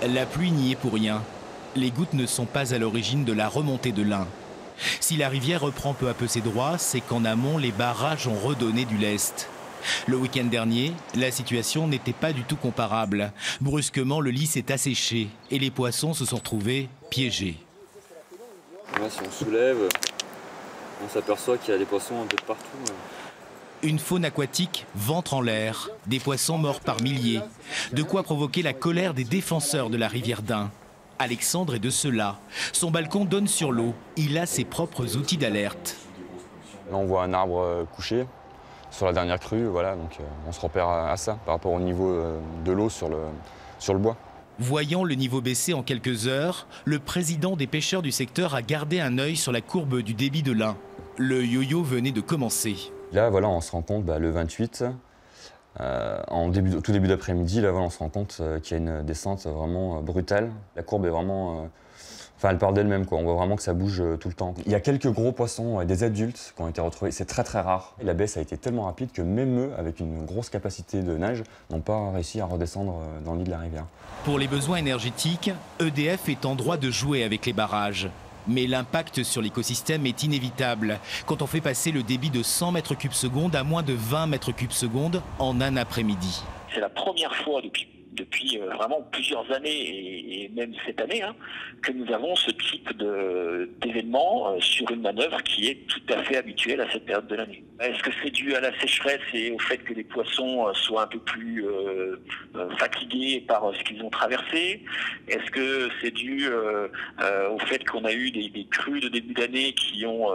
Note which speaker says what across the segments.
Speaker 1: La pluie n'y est pour rien. Les gouttes ne sont pas à l'origine de la remontée de l'Ain. Si la rivière reprend peu à peu ses droits, c'est qu'en amont, les barrages ont redonné du lest. Le week-end dernier, la situation n'était pas du tout comparable. Brusquement, le lit s'est asséché et les poissons se sont retrouvés piégés.
Speaker 2: Là, si on soulève, on s'aperçoit qu'il y a des poissons un peu de partout.
Speaker 1: Une faune aquatique ventre en l'air, des poissons morts par milliers. De quoi provoquer la colère des défenseurs de la rivière d'Ain. Alexandre est de ceux-là. Son balcon donne sur l'eau. Il a ses propres outils d'alerte.
Speaker 3: Là, on voit un arbre couché sur la dernière crue, voilà, donc on se repère à ça par rapport au niveau de l'eau sur le bois.
Speaker 1: Voyant le niveau baisser en quelques heures, le président des pêcheurs du secteur a gardé un œil sur la courbe du débit de l'Ain. Le yo-yo venait de commencer.
Speaker 3: Là, voilà, on se rend compte, le 28, tout début d'après-midi, là, voilà, on se rend compte qu'il y a une descente vraiment brutale. La courbe est vraiment... elle parle d'elle-même, quoi. On voit vraiment que ça bouge tout le temps. Il y a quelques gros poissons, des adultes, qui ont été retrouvés. C'est très très rare. La baisse a été tellement rapide que même eux, avec une grosse capacité de nage, n'ont pas réussi à redescendre dans le lit de la rivière.
Speaker 1: Pour les besoins énergétiques, EDF est en droit de jouer avec les barrages. Mais l'impact sur l'écosystème est inévitable quand on fait passer le débit de 100 mètres cubes secondes à moins de 20 mètres cubes secondes en un après-midi.
Speaker 4: C'est la première fois depuis vraiment plusieurs années et même cette année que nous avons ce type d'événement sur une manœuvre qui est tout à fait habituelle à cette période de l'année. Est-ce que c'est dû à la sécheresse et au fait que les poissons soient un peu plus fatigués par ce qu'ils ont traversé? Est-ce que c'est dû au fait qu'on a eu des crues de début d'année qui ont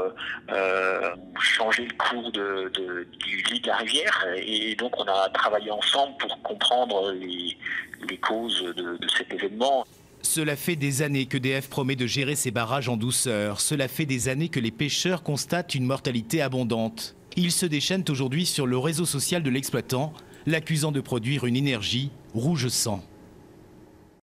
Speaker 4: changé le cours du lit de la rivière et donc on a travaillé ensemble pour comprendre les causes de cet événement.
Speaker 1: Cela fait des années qu'EDF promet de gérer ses barrages en douceur. Cela fait des années que les pêcheurs constatent une mortalité abondante. Ils se déchaînent aujourd'hui sur le réseau social de l'exploitant, l'accusant de produire une énergie rouge sang.